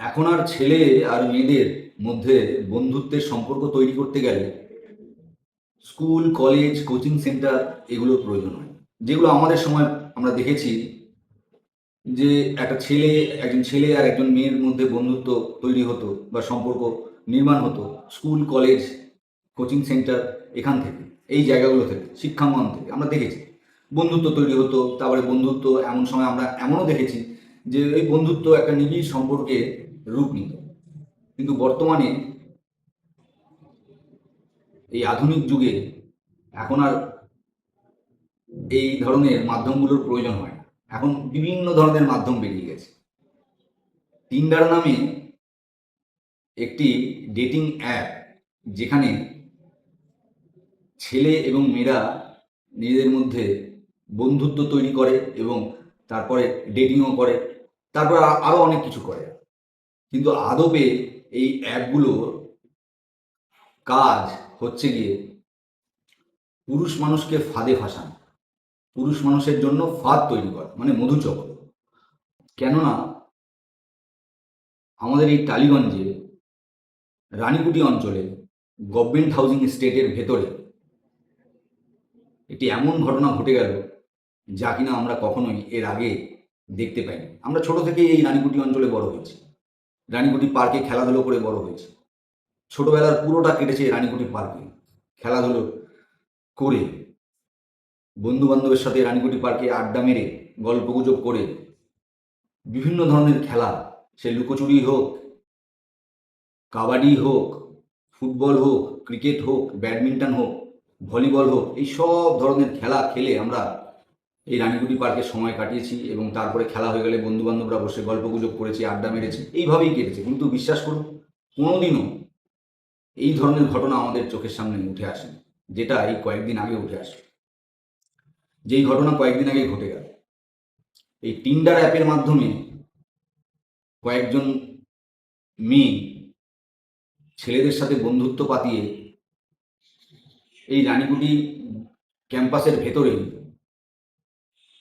এখন আর ছেলে আর মেয়েদের মধ্যে বন্ধুত্বের সম্পর্ক তৈরি করতে গেলে স্কুল, কলেজ, কোচিং সেন্টার এগুলোর প্রয়োজন হয়। যেগুলো আমাদের সময় আমরা দেখেছি যে একজন ছেলে আর একজন মেয়ের মধ্যে বন্ধুত্ব তৈরি হতো বা সম্পর্ক নির্মাণ হতো স্কুল, কলেজ, কোচিং সেন্টার এখান থেকে, এই জায়গাগুলো থেকে, শিক্ষাঙ্গন থেকে আমরা দেখেছি বন্ধুত্ব তৈরি হতো। তারপরে বন্ধুত্ব এমন সময় আমরা এমনও দেখেছি যে এই বন্ধুত্ব একটা নিবিড় সম্পর্কে রূপ নিত। কিন্তু বর্তমানে এই আধুনিক যুগে এখন আর এই ধরনের মাধ্যমগুলোর প্রয়োজন হয় না। এখন বিভিন্ন ধরনের মাধ্যম বেরিয়ে গেছে। টিন্ডার নামে একটি ডেটিং অ্যাপ, যেখানে ছেলে এবং মেয়েরা নিজেদের মধ্যে বন্ধুত্ব তৈরি করে এবং তারপরে ডেটিংও করে, তারপর আরও অনেক কিছু করে। কিন্তু আদপে এই অ্যাপগুলোর কাজ হচ্ছে গিয়ে পুরুষ মানুষকে ফাঁদে ফাঁসানো, পুরুষ মানুষের জন্য ফাঁদ তৈরি করা, মানে মধুচক্র। কেননা আমাদের এই টালিগঞ্জে রানীকুটি অঞ্চলে গভর্নমেন্ট হাউজিং স্টেটের ভেতরে একটি এমন ঘটনা ঘটে গেল যা কিনা আমরা কখনোই এর আগে দেখতে পাইনি। আমরা ছোট থেকেই এই রানীকুটি অঞ্চলে বড় হয়েছি, রানীকুটি পার্কে খেলাধুলো করে বড় হয়েছি। ছোটবেলার পুরোটা কেটেছে রানীকুটি পার্কে খেলাধুলো করে, বন্ধু বান্ধবের সাথে রানীকুটি পার্কে আড্ডা মেরে, গল্পগুজব করে, বিভিন্ন ধরনের খেলা, সে লুকোচুরি হোক, কাবাডি হোক, ফুটবল হোক, ক্রিকেট হোক, ব্যাডমিন্টন হোক, ভলিবল হোক, এই সব ধরনের খেলা খেলে আমরা এই রানীকুটি পার্কে সময় কাটিয়েছি। এবং তারপরে খেলা হয়ে গেলে বন্ধু বান্ধবরা বসে গল্পগুজব করেছি, আড্ডা মেরেছি, এইভাবেই কেটেছে। কিন্তু বিশ্বাস করুন, কোনোদিনও এই ধরনের ঘটনা আমাদের চোখের সামনে উঠে আসে, যেটা এই কয়েকদিন আগে উঠে আসে। যেই ঘটনা কয়েকদিন আগে ঘটে গেল, এই টিন্ডার অ্যাপের মাধ্যমে কয়েকজন মেয়ে ছেলেদের সাথে বন্ধুত্ব পাতিয়ে এই রানীকুটি ক্যাম্পাসের ভেতরে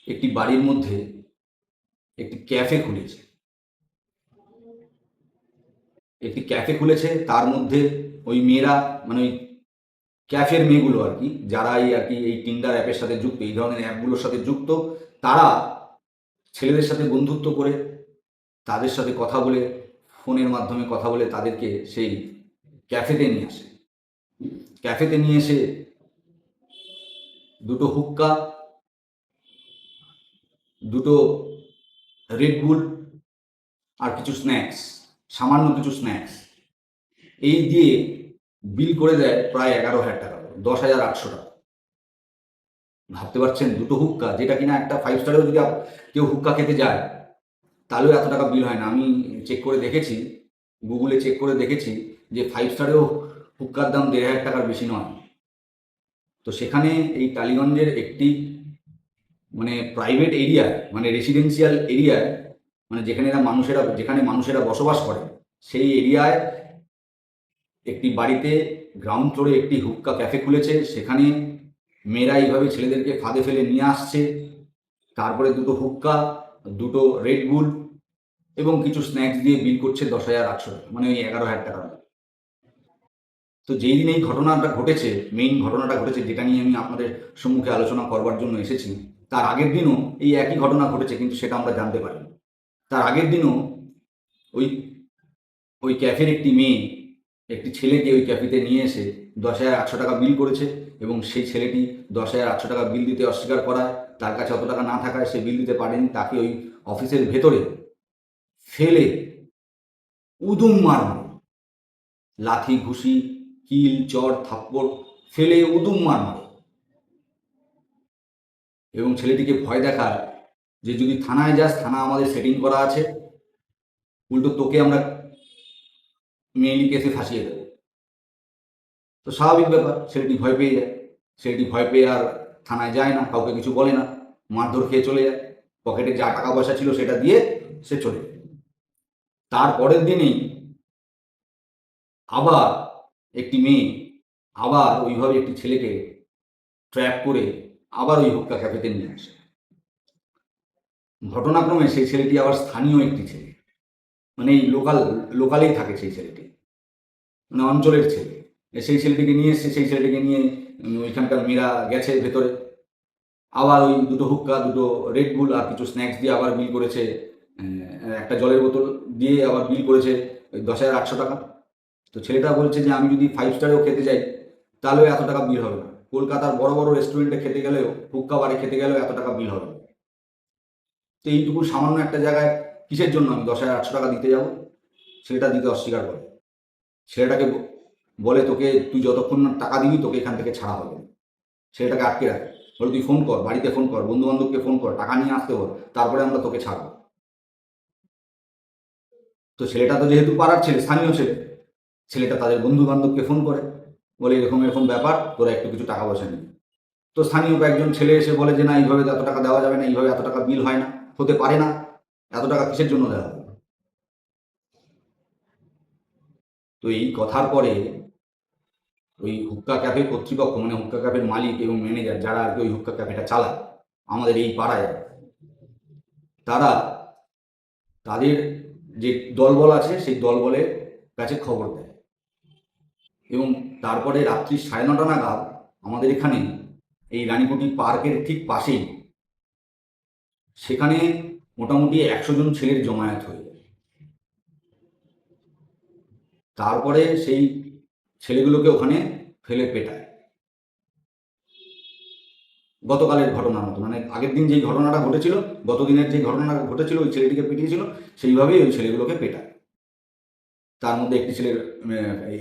একটি বাড়ির মধ্যে একটি ক্যাফে খুলেছে। তার মধ্যে ওই মেয়েরা, মানে ওই ক্যাফের মেয়েগুলো আর কি, যারা এই টিন্ডার অ্যাপের সাথে যুক্ত, এই ধরনের অ্যাপগুলোর সাথে যুক্ত, তারা ছেলেদের সাথে বন্ধুত্ব করে, তাদের সাথে কথা বলে, ফোনের মাধ্যমে কথা বলে তাদেরকে সেই ক্যাফেতে নিয়ে আসে। ক্যাফেতে নিয়ে এসে দুটো হুক্কা, দুটো রেড বুল আর কিছু স্ন্যাক্স, সামান্য কিছু স্ন্যাক্স, এই দিয়ে বিল করে দেয় প্রায় 11,000 টাকা, 10,800 টাকা। ভাবতে পারছেন, দুটো হুক্কা, যেটা কিনা একটা 5 স্টারেও যদি কেউ হুক্কা খেতে যায় তাহলেও এত টাকা বিল হয় না। আমি চেক করে দেখেছি, গুগলে চেক করে দেখেছি যে 5 স্টারেও হুক্কার দাম 1,500 টাকার বেশি নয়। তো সেখানে এই টালিগঞ্জের একটি, মানে প্রাইভেট এরিয়ায়, মানে রেসিডেন্সিয়াল এরিয়ায়, মানে যেখানে মানুষেরা বসবাস করে, সেই এরিয়ায় একটি বাড়িতে গ্রাউন্ড ফ্লোরে একটি হুক্কা ক্যাফে খুলেছে। সেখানে মেয়েরা এইভাবে ছেলেদেরকে ফাঁদে ফেলে নিয়ে আসছে। তারপরে দুটো হুক্কা, দুটো রেড বুল এবং কিছু স্ন্যাক্স দিয়ে বিল করছে 10,800 টাকা, মানে ওই 11,000 টাকা। তো যেই দিন এই ঘটনাটা ঘটেছে, মেইন ঘটনাটা ঘটেছে, যেটা নিয়ে আমি আপনাদের সম্মুখে আলোচনা করবার জন্য এসেছি, তার আগের দিনও এই একই ঘটনা ঘটেছে, কিন্তু সেটা আমরা জানতে পারি। তার আগের দিনও ওই ওই ক্যাফের একটি মেয়ে একটি ছেলেকে ওই ক্যাফেতে নিয়ে এসে 10,800 টাকা বিল করেছে, এবং সেই ছেলেটি 10,800 টাকা বিল দিতে অস্বীকার করায়, তার কাছে অত টাকা না থাকায় সে বিল দিতে পারেনি। তাকে ওই অফিসের ভেতরে ফেলে উদুম মারল, লাথি, ঘুষি, কিল, চড়, থাপ্পড় ফেলে উদুম মারল, এবং ছেলেটিকে ভয় দেখায় যে যদি থানায় যাস, থানা আমাদের সেটিং করা আছে, উল্টো তোকে আমরা মেইলি কেসে ফাঁসিয়ে দেবো। তো স্বাভাবিক ব্যাপার, ছেলেটি ভয় পেয়ে যায়। ছেলেটি ভয় পেয়ে আর থানায় যায় না, কাউকে কিছু বলে না, মারধর খেয়ে চলে যায়। পকেটে যা টাকা পয়সা ছিল সেটা দিয়ে সে চলে যায়। তার পরের দিনেই আবার একটি মেয়ে আবার ওইভাবে একটি ছেলেকে ট্র্যাপ করে আবার ওই হুক্কা ক্যাফেতে নিয়ে আসে। ঘটনাক্রমে সেই ছেলেটি আবার স্থানীয় একটি ছেলে, মানে এই লোকালেই থাকে সেই ছেলেটি, মানে অঞ্চলের ছেলে। সেই ছেলেটিকে নিয়ে এসছে, সেই ছেলেটিকে নিয়ে ওইখানকার মেয়েরা গেছে ভেতরে, আবার ওই দুটো হুক্কা, দুটো রেড বুল আর কিছু স্ন্যাক্স দিয়ে আবার বিল করেছে, একটা জলের বোতল দিয়ে আবার বিল করেছে ওই 10,800 টাকা। তো ছেলেটা বলছে যে আমি যদি 5 স্টারেও খেতে যাই তাহলেও এত টাকা বিল হবে না, কলকাতার বড় বড় রেস্টুরেন্টে খেতে গেলেও, হুক্কা বারে খেতে গেলেও এত টাকা বিল হবে না। তো এইটুকু সামান্য একটা জায়গায় কিসের জন্য আমি 10,800 টাকা দিতে যাব? ছেলেটা দিতে অস্বীকার করে। ছেলেটাকে বলে তোকে, তুই যতক্ষণ না টাকা দিবি তোকে এখান থেকে ছাড়া হবে না। ছেলেটাকে আটকে রাখে, বলে তুই ফোন কর, বাড়িতে ফোন কর, বন্ধু বান্ধবকে ফোন কর, টাকা নিয়ে আসতে বল, তারপরে আমরা তোকে ছাড়বো। তো ছেলেটা তো যেহেতু পাড়ার ছেলে, স্থানীয় ছেলে, ছেলেটা তাদের বন্ধু বান্ধবকে ফোন করে, বলে এরকম এরকম ব্যাপার, তোরা একটু কিছু টাকা পয়সা নিবি। তো স্থানীয় কয়েকজন ছেলে এসে বলে যে না, এইভাবে এত টাকা দেওয়া যাবে না, এইভাবে এত টাকা বিল হয় না, হতে পারে না, এত টাকা কিসের জন্য দেওয়া হবে? তো এই কথার পরে ওই হুক্কা ক্যাফে কর্তৃপক্ষ, মানে হুক্কা ক্যাফের মালিক এবং ম্যানেজার, যারা আর কি ওই হুক্কা ক্যাফেটা চালায় আমাদের এই পাড়ায়, তারা তাদের যে দলবল আছে সেই দলবলের কাছে খবর দেয়। এবং তারপরে রাত্রি 9:30 নাগাদ আমাদের এখানে এই রানীকুটি পার্কের ঠিক পাশেই, সেখানে মোটামুটি 100 জন ছেলের জমায়েত হয়ে যায়। তারপরে সেই ছেলেগুলোকে ওখানে ফেলে পেটায়। গতকালের ঘটনার মতো, মানে আগের দিন যেই ঘটনাটা ঘটেছিল, গত দিনের যে ঘটনাটা ঘটেছিল, ওই ছেলেটিকে পিটিয়েছিল, সেইভাবেই ওই ছেলেগুলোকে পেটায়। তার মধ্যে একটি ছেলের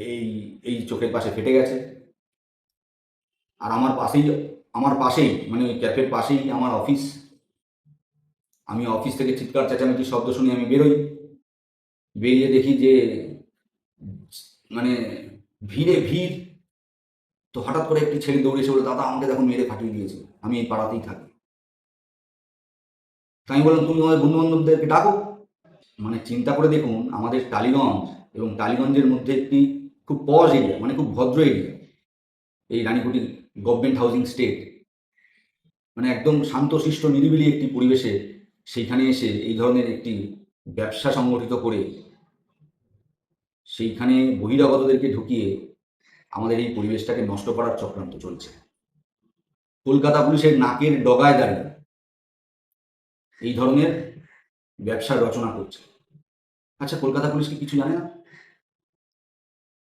এই এই চোখের পাশে ফেটে গেছে। আর আমার পাশেই মানে ওই ক্যাফের পাশেই আমার অফিস। আমি অফিস থেকে চিৎকার চেঁচামেচি শব্দ শুনি, আমি বেরোই, বেরিয়ে দেখি যে মানে ভিড়ে ভিড়। তো হঠাৎ করে একটি ছেলে দৌড়ে এসে বলে, দাদা আমাকে দেখো মেরে ফাটিয়ে দিয়েছে, আমি এই পাড়াতেই থাকি। তাই আমি বললাম তুমি আমাদের বন্ধু বান্ধবদেরকে ডাকো। মানে চিন্তা করে দেখুন, আমাদের টালিগঞ্জ এবং টালিগঞ্জের মধ্যে একটি খুব পজ এরিয়া, মানে খুব ভদ্র এরিয়া, এই রানীকুটি গভর্নমেন্ট হাউজিং স্টেট, মানে একদম শান্তশিষ্ট নিরিবিলি একটি পরিবেশে সেইখানে এসে এই ধরনের একটি ব্যবসা সংগঠিত করে সেইখানে বহিরাগতদেরকে ঢুকিয়ে আমাদের এই পরিবেশটাকে নষ্ট করার চক্রান্ত চলছে। কলকাতা পুলিশের নাকের ডগায় দাঁড়িয়ে এই ধরনের ব্যবসার রচনা করছে। আচ্ছা, কলকাতা পুলিশ কি কিছু জানে না?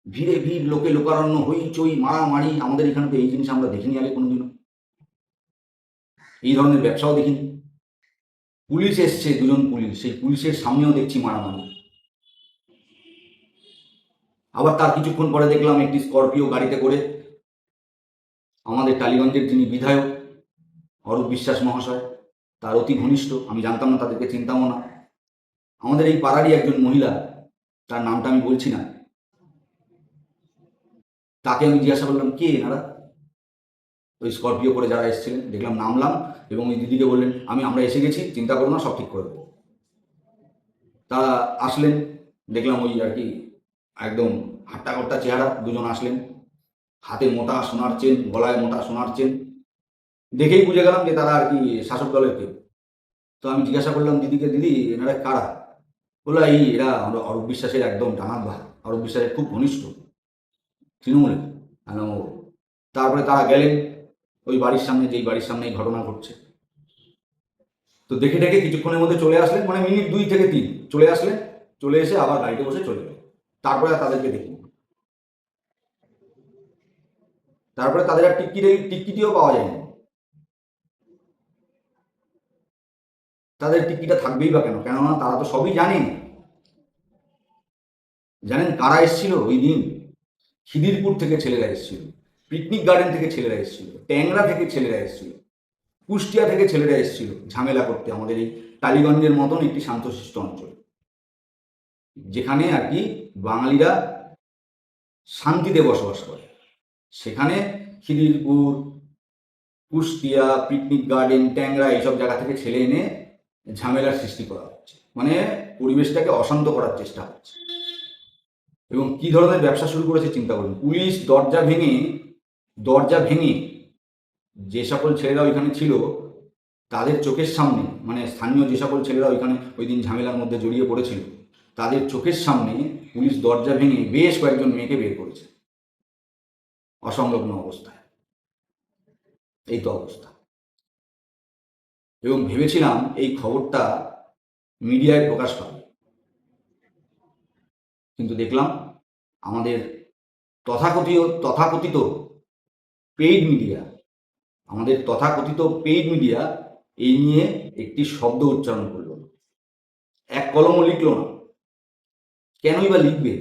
ভিড়ে ভিড়, লোকে লোকারণ্য, হইচই, মারামারি, আমাদের এখানে তো এই জিনিস আমরা দেখিনি আগে কোনোদিনও, এই ধরনের ব্যবসাও দেখিনি। পুলিশ এসছে, 2জন পুলিশ, সেই পুলিশের সামনেও দেখছি মারামারি। আবার তার কিছুক্ষণ পরে দেখলাম একটি স্করপিও গাড়িতে করে আমাদের টালিগঞ্জের যিনি বিধায়ক অরূপ বিশ্বাস মহাশয়, তার অতি ঘনিষ্ঠ, আমি জানতাম না, তাদেরকে চিনতামও না, আমাদের এই পাড়ারই একজন মহিলা, তার নামটা আমি বলছি না, তাকে আমি জিজ্ঞাসা করলাম কে এনারা। ওই স্করপিও করে যারা এসেছিলেন, দেখলাম নামলাম এবং ওই দিদিকে বললেন আমরা এসে গেছি, চিন্তা করো না, সব ঠিক করে দেবো। তারা আসলেন, দেখলাম ওই আর কি একদম হাট্টা কট্টা চেহারা, 2জন আসলেন, হাতে মোটা সোনার চেন, গলায় মোটা সোনার চেন, দেখেই বুঝে গেলাম যে তারা আর কি শাসক দলের কেউ। তো আমি জিজ্ঞাসা করলাম দিদিকে, দিদি এনারা কারা? বললো এই এরা আমরা অরূপ বিশ্বাসের একদম ডানাত ভাই, অরূপ বিশ্বাসের খুব ঘনিষ্ঠ, তৃণমূলে। তারপরে তারা গেলেন ওই বাড়ির সামনে, যেই বাড়ির সামনে এই ঘটনা ঘটছে। তো দেখে দেখে কিছুক্ষণের মধ্যে চলে আসলেন, মানে মিনিট 2 থেকে 3 চলে আসলেন, চলে এসে আবার গাড়িতে বসে চলে গেলেন। তারপরে আর তাদেরকে দেখি, তারপরে তাদের আর টিকিটিও পাওয়া যায়নি। তাদের টিকিটা থাকবেই বা কেন? কেননা তারা তো সবই জানেন। জানেন কারা এসেছিল ওই দিন? খিদিরপুর থেকে ছেলেরা এসেছিল, পিকনিক গার্ডেন থেকে ছেলেরা এসেছিল, ট্যাংরা থেকে ছেলেরা এসেছিল, কুষ্টিয়া থেকে ছেলেরা এসেছিল ঝামেলা করতে আমাদের এই টালিগঞ্জের মতন একটি শান্তশিষ্ট অঞ্চল, যেখানে আর কি বাঙালিরা শান্তিতে বসবাস করে। সেখানে খিদিরপুর, কুষ্টিয়া, পিকনিক গার্ডেন, ট্যাংরা, এইসব জায়গা থেকে ছেলে এনে ঝামেলার সৃষ্টি করা হচ্ছে, মানে পরিবেশটাকে অশান্ত করার চেষ্টা হচ্ছে। এবং কি ধরনের ব্যবসা শুরু করেছে চিন্তা করুন। পুলিশ দরজা ভেঙে যে সকল ছেলেরা ওইখানে ছিল তাদের চোখের সামনে, মানে স্থানীয় যে সকল ছেলেরা ওইখানে ওই দিন ঝামেলার মধ্যে জড়িয়ে পড়েছিল, তাদের চোখের সামনে পুলিশ দরজা ভেঙে বেশ কয়েকজন মেয়েকে বের করেছে অসংলগ্ন অবস্থায়। এই তো অবস্থা। এবং ভেবেছিলাম এই খবরটা মিডিয়ায় প্রকাশ পাবে, কিন্তু দেখলাম আমাদের তথাকথিত পেইড মিডিয়া এই নিয়ে একটি শব্দ উচ্চারণ করল না, এক কলমও লিখল না। কেনই বা লিখবে?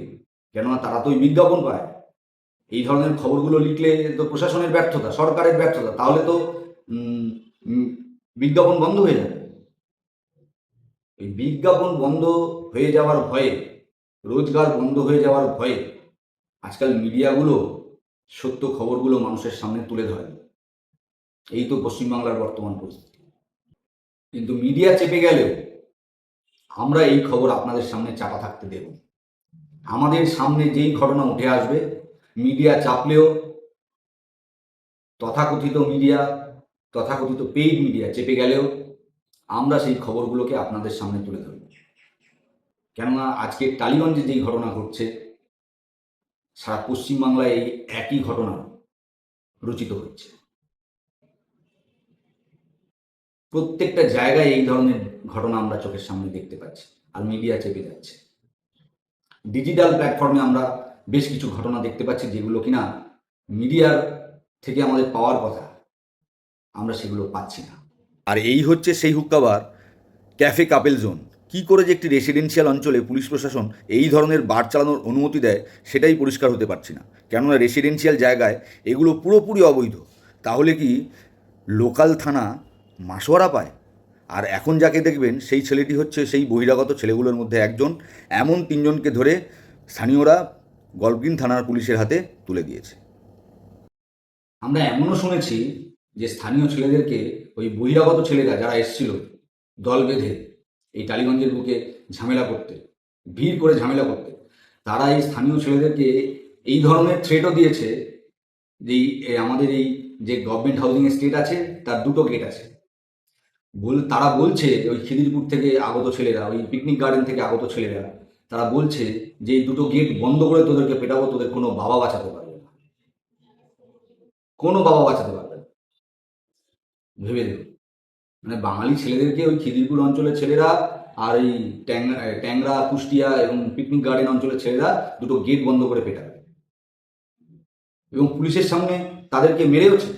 কেননা তারা তো ওই বিজ্ঞাপন পায়। এই ধরনের খবরগুলো লিখলে তো প্রশাসনের ব্যর্থতা, সরকারের ব্যর্থতা, তাহলে তো বিজ্ঞাপন বন্ধ হয়ে যাবে। এই বিজ্ঞাপন বন্ধ হয়ে যাওয়ার ভয়ে, রোজগার বন্ধ হয়ে যাওয়ার ভয়ে আজকাল মিডিয়াগুলো সত্য খবরগুলো মানুষের সামনে তুলে ধরে। এই তো পশ্চিমবাংলার বর্তমান পরিস্থিতি। কিন্তু মিডিয়া চেপে গেলেও আমরা এই খবর আপনাদের সামনে চাপা থাকতে দেব। আমাদের সামনে যেই ঘটনা উঠে আসবে, মিডিয়া চাপলেও, তথাকথিত পেইড মিডিয়া চেপে গেলেও আমরা সেই খবরগুলোকে আপনাদের সামনে তুলে ধরব। কেননা আজকে টালিগঞ্জে যেই ঘটনা ঘটছে, সারা পশ্চিমবাংলায় এই একই ঘটনা রচিত হচ্ছে। প্রত্যেকটা জায়গায় এই ধরনের ঘটনা আমরা চোখের সামনে দেখতে পাচ্ছি, আর মিডিয়া চেপে যাচ্ছে। ডিজিটাল প্ল্যাটফর্মে আমরা বেশ কিছু ঘটনা দেখতে পাচ্ছি যেগুলো কিনা মিডিয়ার থেকে আমাদের পাওয়ার কথা, আমরা সেগুলো পাচ্ছি না। আর এই হচ্ছে সেই হুক্কাবার ক্যাফে কাপেল জোন। কী করে যে একটি রেসিডেন্সিয়াল অঞ্চলে পুলিশ প্রশাসন এই ধরনের বার চালানোর অনুমতি দেয় সেটাই পরিষ্কার হতে পারছি না। কেননা রেসিডেন্সিয়াল জায়গায় এগুলো পুরোপুরি অবৈধ। তাহলে কি লোকাল থানা মাসোয়ারা পায়? আর এখন যাকে দেখবেন সেই ছেলেটি হচ্ছে সেই বহিরাগত ছেলেগুলোর মধ্যে একজন। এমন তিনজনকে ধরে স্থানীয়রা গল্ফগ্রিন থানার পুলিশের হাতে তুলে দিয়েছে। আমরা এমনও শুনেছি যে স্থানীয় ছেলেদেরকে ওই বহিরাগত ছেলেরা যারা এসেছিল দল বেঁধে এই টালিগঞ্জের বুকে ঝামেলা করতে, ভিড় করে ঝামেলা করতে, তারা এই স্থানীয় ছেলেদেরকে এই ধরনের থ্রেটও দিয়েছে যে আমাদের এই যে গভর্নমেন্ট হাউজিং এস্টেট আছে তার দুটো গেট আছে, তারা বলছে ওই খিদিরপুর থেকে আগত ছেলেরা, ওই পিকনিক গার্ডেন থেকে আগত ছেলেরা, তারা বলছে যে এই দুটো গেট বন্ধ করে তোদেরকে পেটাবো, তোদের কোনো বাবা বাঁচাতে পারবে না, কোনো বাবা বাঁচাতে পারবে না। ভেবে দেখুন, মানে বাঙালি ছেলেদেরকে ওই খিদিরপুর অঞ্চলের ছেলেরা আর এই ট্যাংরা, কুষ্টিয়া এবং পিকনিক গার্ডেন অঞ্চলের ছেলেরা দুটো গেট বন্ধ করে পেটাবে, এবং পুলিশের সামনে তাদেরকে মেরেওছে।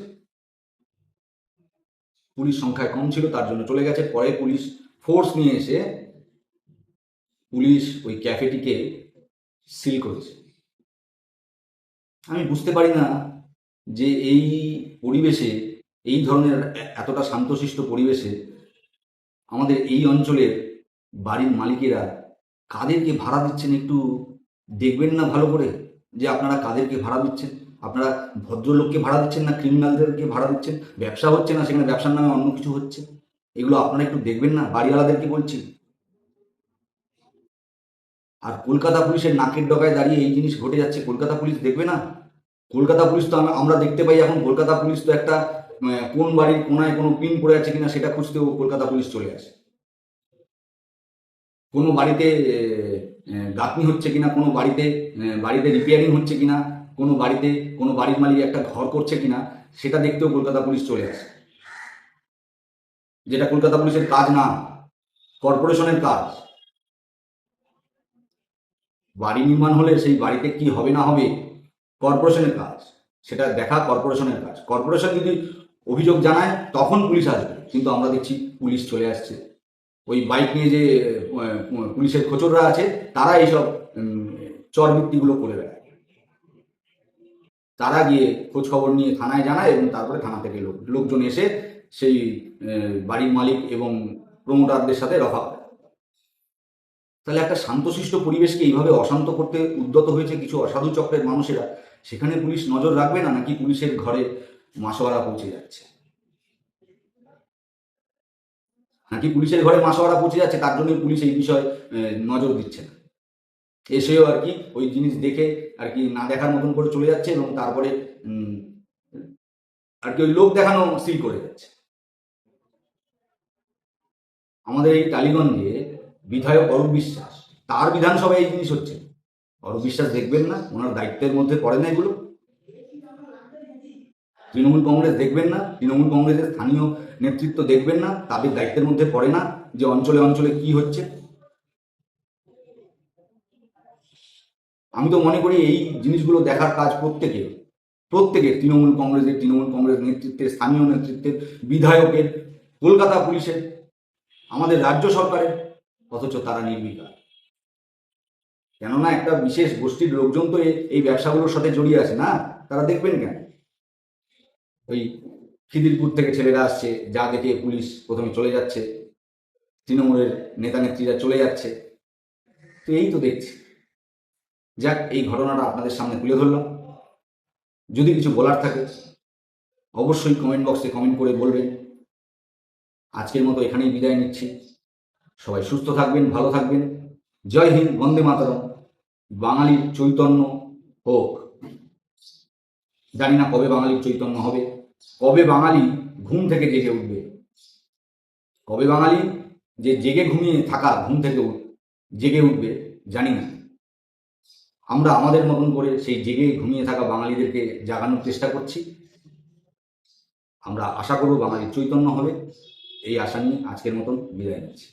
পুলিশ সংখ্যায় কম ছিল তার জন্য চলে গেছে, পরে পুলিশ ফোর্স নিয়ে এসে পুলিশ ওই ক্যাফেটিকে সিল করেছে। আমি বুঝতে পারি না যে এই পরিবেশে, এই ধরনের এতটা শান্তশিষ্ট পরিবেশে আমাদের এই অঞ্চলের বাড়ির মালিকেরা কাদেরকে ভাড়া দিচ্ছেন একটু দেখবেন না ভালো করে, যে আপনারা কাদেরকে ভাড়া দিচ্ছেন? আপনারা ভদ্রলোককে ভাড়া দিচ্ছেন না ক্রিমিনালদেরকে ভাড়া দিচ্ছেন? ব্যবসা হচ্ছে না সেখানে ব্যবসার নামে অন্য কিছু হচ্ছে, এগুলো আপনারা একটু দেখবেন না? বাড়িওয়ালাদেরকে বলছি। আর কলকাতা পুলিশের নাকের ডগায় দাঁড়িয়ে এই জিনিস ঘটে যাচ্ছে, কলকাতা পুলিশ দেখবে না? কলকাতা পুলিশ তো আমরা দেখতে পাই এখন, কলকাতা পুলিশ তো একটা কোন বাড়ির কোনায় কোনো পিন পড়ে আছে কিনা সেটা খুঁজতেও কলকাতা পুলিশ চলে আসে। কোনো বাড়িতে গাঁথনি হচ্ছে কিনা, কোনো বাড়িতে রিপেয়ারিং হচ্ছে কিনা, কোনো বাড়ির মালিক একটা ঘর করছে কিনা সেটা দেখতেও কলকাতা পুলিশ চলে আসে, যেটা কলকাতা পুলিশের কাজ না, কর্পোরেশনের কাজ। বাড়ি নির্মাণ হলে সেই বাড়িতে কি হবে না হবে কর্পোরেশনের কাজ, সেটা দেখা কর্পোরেশনের কাজ। কর্পোরেশন যদি অভিযোগ জানায় তখন পুলিশ আসবে, কিন্তু আমরা দেখছি পুলিশ চলে আসছে। ওই বাইক নিয়ে যে পুলিশের খোঁচররা আছে তারা এইসব চরবৃত্তিগুলো করে বেড়ায়। তারা গিয়ে খোঁজ খবর নিয়ে থানায় জানায় এবং তারপরে থানা থেকে লোকজন এসে সেই বাড়ির মালিক এবং প্রমোটারদের সাথে রফা করে। তাহলে একটা শান্তশিষ্ট পরিবেশকে এইভাবে অশান্ত করতে উদ্যত হয়েছে কিছু অসাধু চক্রের মানুষেরা, সেখানে পুলিশ নজর রাখবে না, নাকি পুলিশের ঘরে মাসোয়ারা পৌঁছে যাচ্ছে? নাকি পুলিশের ঘরে মাসোয়ারা পৌঁছে যাচ্ছে, তার জন্যই পুলিশ এই বিষয়ে নজর দিচ্ছে না, এসেও আর কি ওই জিনিস দেখে আর কি না দেখার মতন করে চলে যাচ্ছে, এবং তারপরে আর কি ওই লোক দেখানো সিল করে যাচ্ছে। আমাদের এই টালিগঞ্জে বিধায়ক অরূপ বিশ্বাস, তার বিধানসভায় এই জিনিস হচ্ছে। অরূপ বিশ্বাস দেখবেন না? ওনার দায়িত্বের মধ্যে পড়ে না এগুলো? তৃণমূল কংগ্রেস দেখবেন না? তৃণমূল কংগ্রেসের স্থানীয় নেতৃত্ব দেখবেন না? তাদের দায়িত্বের মধ্যে পড়ে না যে অঞ্চলে অঞ্চলে কি হচ্ছে? আমি তো মনে করি এই জিনিসগুলো দেখার কাজ প্রত্যেকের তৃণমূল কংগ্রেস নেতৃত্বের, স্থানীয় নেতৃত্বের, বিধায়কের, কলকাতা পুলিশের, আমাদের রাজ্য সরকারের, অথচ তারা নির্বিকার। কেননা একটা বিশেষ গোষ্ঠীর লোকজন তো এই ব্যবসাগুলোর সাথে জড়িয়ে আছে না, তারা দেখবেন কেন? ওই খিদিরপুর থেকে ছেলেরা আসছে, যা দেখে পুলিশ প্রথমে চলে যাচ্ছে, তৃণমূলের নেতা নেত্রীরা চলে যাচ্ছে, তো এই তো দেখছি। যাক, এই ঘটনাটা আপনাদের সামনে তুলে ধরলাম। যদি কিছু বলার থাকে অবশ্যই কমেন্ট বক্সে কমেন্ট করে বলবেন। আজকের মতো এখানেই বিদায় নিচ্ছি। সবাই সুস্থ থাকবেন, ভালো থাকবেন। জয় হিন্দ, বন্দে মাতরম। বাঙালির চৈতন্য হোক। জানি না কবে বাঙালির চৈতন্য হবে, কবে বাঙালি ঘুম থেকে জেগে উঠবে, কবে বাঙালি যে জেগে ঘুমিয়ে থাকা ঘুম থেকে জেগে উঠবে জানি না। আমরা আমাদের মতন করে সেই জেগে ঘুমিয়ে থাকা বাঙালিদেরকে জাগানোর চেষ্টা করছি। আমরা আশা করব বাঙালির চৈতন্য হবে। এই আশা নিয়ে আজকের মতন বিদায় নিচ্ছি।